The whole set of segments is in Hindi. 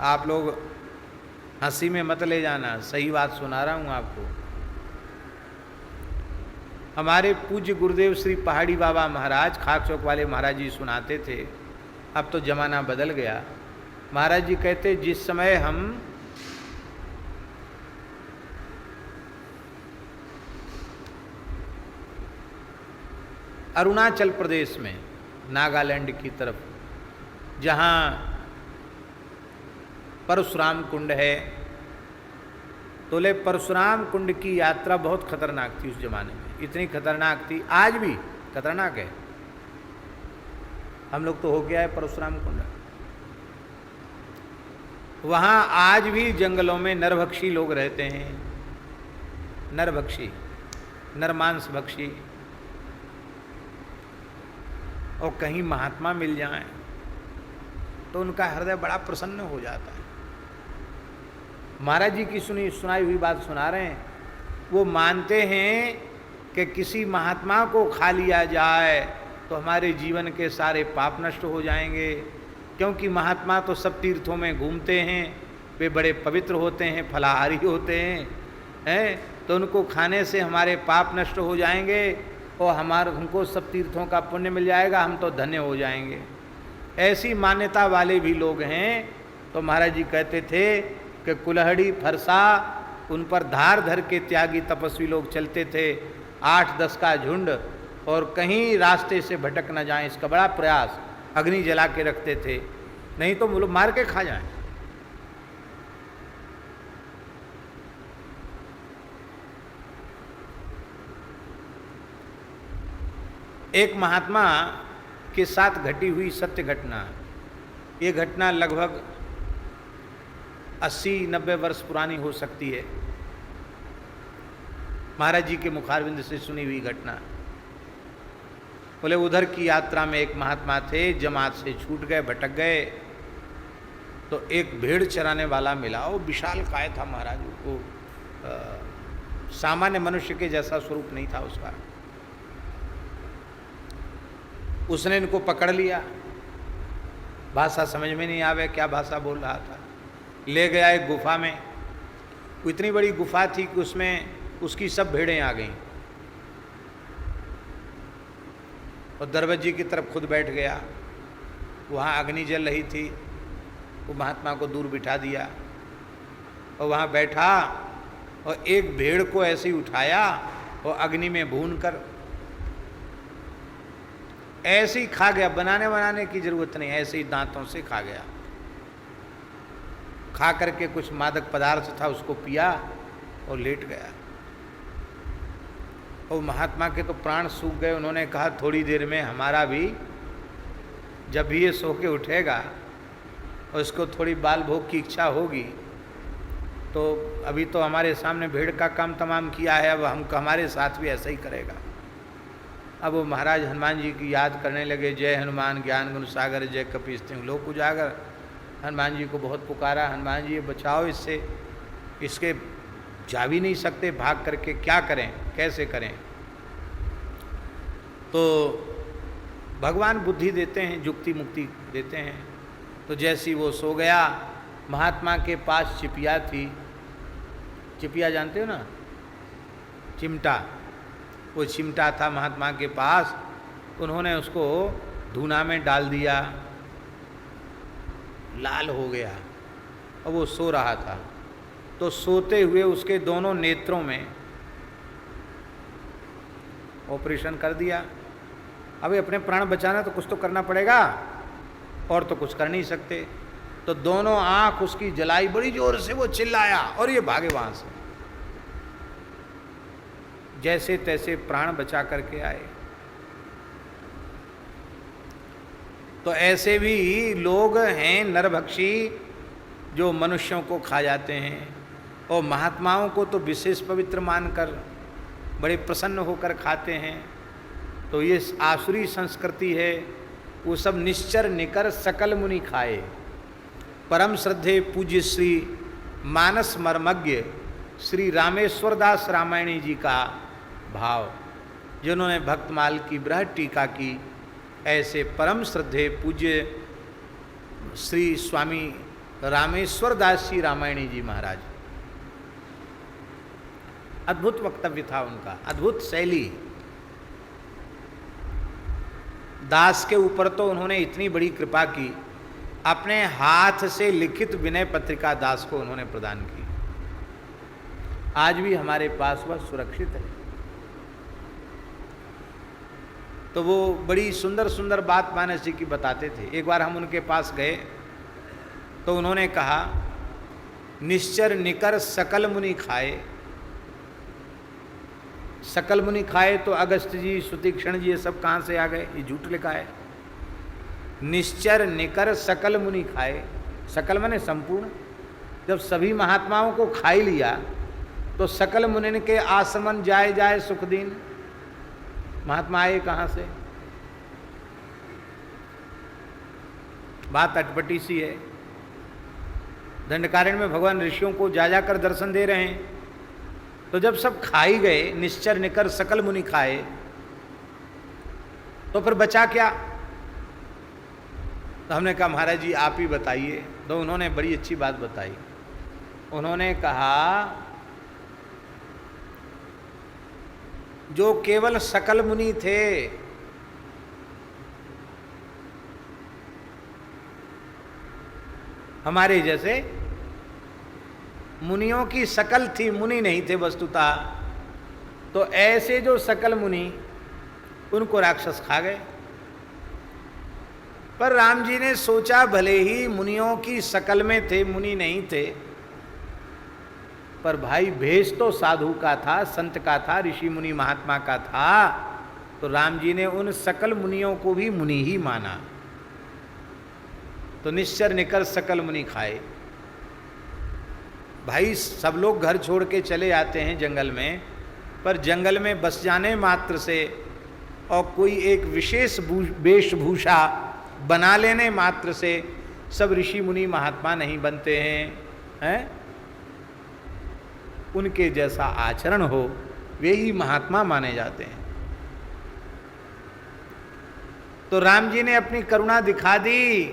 आप लोग हंसी में मत ले जाना, सही बात सुना रहा हूँ आपको। हमारे पूज्य गुरुदेव श्री पहाड़ी बाबा महाराज, खाक चौक वाले महाराज जी सुनाते थे, अब तो जमाना बदल गया। महाराज जी कहते जिस समय हम अरुणाचल प्रदेश में, नागालैंड की तरफ, जहाँ परशुराम कुंड है, तो ले परशुराम कुंड की यात्रा बहुत खतरनाक थी उस जमाने में, इतनी खतरनाक थी, आज भी खतरनाक है। हम लोग तो हो गया है परशुराम कुंड। वहाँ आज भी जंगलों में नरभक्षी लोग रहते हैं, नरभक्षी, नरमांस भक्षी। और कहीं महात्मा मिल जाएं तो उनका हृदय बड़ा प्रसन्न हो जाता है। महाराज जी की सुनाई हुई बात सुना रहे हैं। वो मानते हैं कि किसी महात्मा को खा लिया जाए तो हमारे जीवन के सारे पाप नष्ट हो जाएंगे, क्योंकि महात्मा तो सब तीर्थों में घूमते हैं, वे बड़े पवित्र होते हैं, फलाहारी होते हैं, तो उनको खाने से हमारे पाप नष्ट हो जाएंगे और हमको सब तीर्थों का पुण्य मिल जाएगा, हम तो धन्य हो जाएंगे। ऐसी मान्यता वाले भी लोग हैं। तो महाराज जी कहते थे कि कुल्हड़ी फरसा, उन पर धार धर के त्यागी तपस्वी लोग चलते थे, 8-10 का झुंड, और कहीं रास्ते से भटक न जाएं, इसका बड़ा प्रयास, अग्नि जला के रखते थे, नहीं तो वो लोग मार के खा जाएं। एक महात्मा के साथ घटी हुई सत्य घटना, ये घटना लगभग 80-90 वर्ष पुरानी हो सकती है, महाराज जी के मुखारविंद से सुनी हुई घटना। बोले उधर की यात्रा में एक महात्मा थे, जमात से छूट गए, भटक गए, तो एक भेड़ चराने वाला मिला। वो विशाल काय था महाराज, को सामान्य मनुष्य के जैसा स्वरूप नहीं था उसका। उसने इनको पकड़ लिया, भाषा समझ में नहीं आवे क्या भाषा बोल रहा था, ले गया एक गुफा में। इतनी बड़ी गुफा थी कि उसमें उसकी सब भेड़ें आ गईं, और दरवाजे की तरफ खुद बैठ गया। वहाँ अग्नि जल रही थी, वो महात्मा को दूर बिठा दिया और वहाँ बैठा, और एक भेड़ को ऐसे ही उठाया और अग्नि में भून कर ऐसे ही खा गया। बनाने की जरूरत नहीं, ऐसे ही दांतों से खा गया। खा करके कुछ मादक पदार्थ था उसको पिया और लेट गया। और महात्मा के तो प्राण सूख गए। उन्होंने कहा थोड़ी देर में हमारा भी, जब भी ये सो के उठेगा और उसको थोड़ी बाल भोग की इच्छा होगी, तो अभी तो हमारे सामने भेड़ का काम तमाम किया है, अब हमारे साथ भी ऐसा ही करेगा। अब वो महाराज हनुमान जी की याद करने लगे, जय हनुमान ज्ञान गुण सागर, जय कपीस तिहुँ लोक उजागर। हनुमान जी को बहुत पुकारा, हनुमान जी बचाओ इससे, इसके जा भी नहीं सकते भाग करके, क्या करें, कैसे करें। तो भगवान बुद्धि देते हैं, युक्ति मुक्ति देते हैं। तो जैसी वो सो गया, महात्मा के पास चिपिया थी। चिपिया जानते हो ना, चिमटा, वो चिमटा था महात्मा के पास। उन्होंने उसको धूना में डाल दिया, लाल हो गया, और वो सो रहा था। तो सोते हुए उसके दोनों नेत्रों में ऑपरेशन कर दिया। अभी अपने प्राण बचाना तो कुछ तो करना पड़ेगा, और तो कुछ कर नहीं सकते। तो दोनों आंख उसकी जलाई, बड़ी जोर से वो चिल्लाया, और ये भागे वहां से, जैसे तैसे प्राण बचा करके आए। तो ऐसे भी लोग हैं नरभक्षी, जो मनुष्यों को खा जाते हैं, और महात्माओं को तो विशेष पवित्र मानकर बड़े प्रसन्न होकर खाते हैं। तो ये आसुरी संस्कृति है। वो सब निश्चर निकर सकल मुनि खाए। परम श्रद्धे पूज्य श्री मानस मर्मज्ञ श्री रामेश्वर दास रामायणी जी का भाव, जिन्होंने भक्तमाल की बृहद टीका की, ऐसे परम श्रद्धे पूज्य श्री स्वामी रामेश्वर दास जी रामायणी जी महाराज, अद्भुत वक्तव्य था उनका, अद्भुत शैली। दास के ऊपर तो उन्होंने इतनी बड़ी कृपा की, अपने हाथ से लिखित विनय पत्रिका दास को उन्होंने प्रदान की। आज भी हमारे पास वह सुरक्षित है। तो वो बड़ी सुंदर सुंदर बात मानस जी की बताते थे। एक बार हम उनके पास गए तो उन्होंने कहा, निश्चर निकर सकल मुनि खाए। सकल मुनि खाए तो अगस्त जी, सुतीक्षण जी, ये सब कहाँ से आ गए? ये झूठ लिखा है। निश्चर निकर सकल मुनि खाए, सकल माने संपूर्ण। जब सभी महात्माओं को खा ही लिया तो सकल मुनि के आसमन जाए जाए सुखदीन, महात्मा आए कहाँ से? बात अटपटी सी है। दंडकारण्य में भगवान ऋषियों को जा जाकर दर्शन दे रहे हैं, तो जब सब खा ही गए, निश्चर निकर सकल मुनि खाए, तो फिर बचा क्या? तो हमने कहा महाराज जी आप ही बताइए। तो उन्होंने बड़ी अच्छी बात बताई। उन्होंने कहा, जो केवल सकल मुनि थे, हमारे जैसे मुनियों की सकल थी, मुनि नहीं थे वस्तुतः, तो ऐसे जो सकल मुनि, उनको राक्षस खा गए। पर राम जी ने सोचा, भले ही मुनियों की शकल में थे, मुनि नहीं थे, पर भाई भेष तो साधु का था, संत का था, ऋषि मुनि महात्मा का था, तो राम जी ने उन सकल मुनियों को भी मुनि ही माना। तो निश्चर निकर सकल मुनि खाए। भाई सब लोग घर छोड़ के चले आते हैं जंगल में, पर जंगल में बस जाने मात्र से और कोई एक विशेष वेशभूषा बना लेने मात्र से सब ऋषि मुनि महात्मा नहीं बनते हैं। उनके जैसा आचरण हो वे ही महात्मा माने जाते हैं। तो राम जी ने अपनी करुणा दिखा दी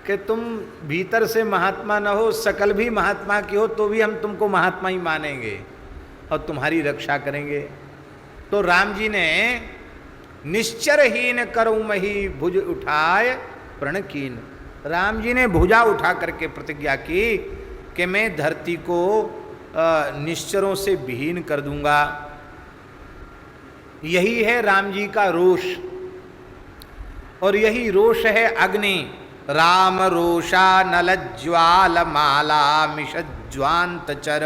कि तुम भीतर से महात्मा न हो, सकल भी महात्मा की हो, तो भी हम तुमको महात्मा ही मानेंगे और तुम्हारी रक्षा करेंगे। तो राम जी ने निश्चरहीन करऊं मही भुज उठाए प्रण कीन। राम जी ने भुजा उठा करके प्रतिज्ञा की कि मैं धरती को निश्चरों से विहीन कर दूंगा। यही है राम जी का रोष, और यही रोष है अग्नि। राम रोषा नल ज्वाल माला मिषज्वांत चर।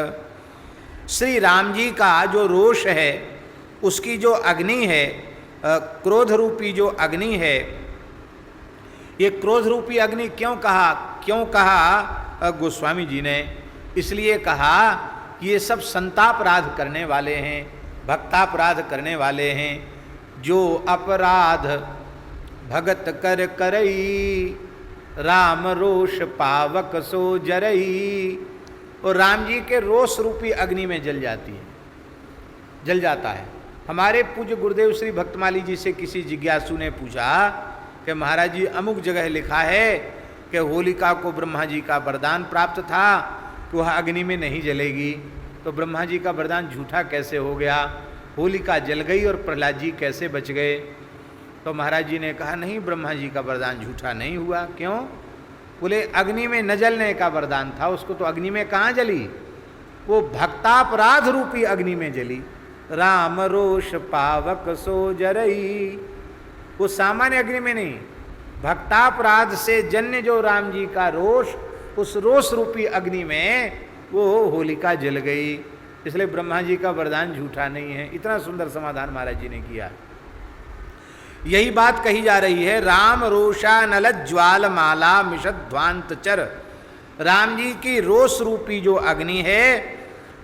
श्री राम जी का जो रोष है, उसकी जो अग्नि है, क्रोध रूपी जो अग्नि है, ये क्रोध रूपी अग्नि क्यों कहा गोस्वामी जी ने? इसलिए कहा कि ये सब संतापराध करने वाले हैं, भक्तापराध करने वाले हैं। जो अपराध भगत कर करई, राम रोष पावक सो जरई। और राम जी के रोष रूपी अग्नि में जल जाता है। हमारे पूज्य गुरुदेव श्री भक्तमाली जी से किसी जिज्ञासु ने पूछा कि महाराज जी अमुक जगह लिखा है कि होलिका को ब्रह्मा जी का वरदान प्राप्त था कि वह अग्नि में नहीं जलेगी, तो ब्रह्मा जी का वरदान झूठा कैसे हो गया? होलिका जल गई और प्रहलाद जी कैसे बच गए? तो महाराज जी ने कहा नहीं, ब्रह्मा जी का वरदान झूठा नहीं हुआ। क्यों? बोले अग्नि में न जलने का वरदान था, उसको तो अग्नि में कहाँ जली? वो भक्तापराध रूपी अग्नि में जली। राम रोष पावक सो जरई। वो सामान्य अग्नि में नहीं, भक्तापराध से जन्य जो राम जी का रोष, उस रोष रूपी अग्नि में वो होलिका जल गई। इसलिए ब्रह्मा जी का वरदान झूठा नहीं है। इतना सुंदर समाधान महाराज जी ने किया। यही बात कही जा रही है, राम रोषा नल ज्वाल माला मिषध्वांत चर। राम जी की रोष रूपी जो अग्नि है,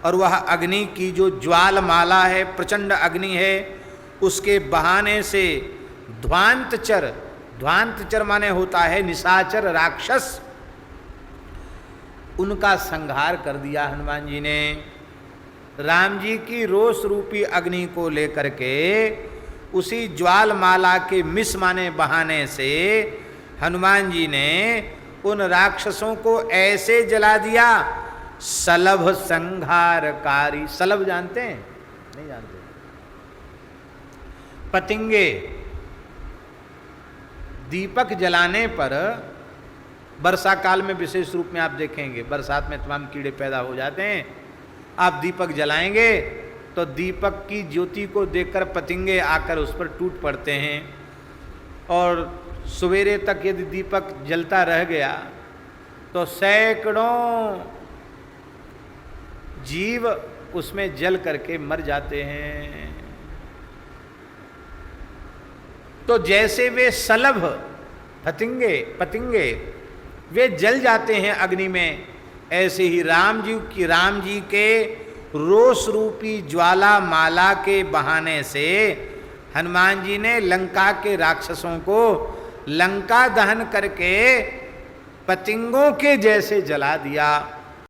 और वह अग्नि की जो ज्वाल माला है, प्रचंड अग्नि है, उसके बहाने से ध्वांतचर माने होता है निशाचर राक्षस, उनका संहार कर दिया हनुमान जी ने। राम जी की रोष रूपी अग्नि को लेकर के उसी ज्वाल माला के मिस माने बहाने से हनुमान जी ने उन राक्षसों को ऐसे जला दिया, सलभ संहारकारी। सलभ जानते हैं? नहीं जानते। पतिंगे, दीपक जलाने पर वर्षा काल में विशेष रूप में आप देखेंगे, बरसात में तमाम कीड़े पैदा हो जाते हैं। आप दीपक जलाएंगे तो दीपक की ज्योति को देखकर पतिंगे आकर उस पर टूट पड़ते हैं, और सवेरे तक यदि दीपक जलता रह गया तो सैकड़ों जीव उसमें जल करके मर जाते हैं। तो जैसे वे सलभ पतिंगे वे जल जाते हैं अग्नि में, ऐसे ही राम जी के रोष रूपी ज्वाला माला के बहाने से हनुमान जी ने लंका के राक्षसों को लंका दहन करके पतिंगों के जैसे जला दिया।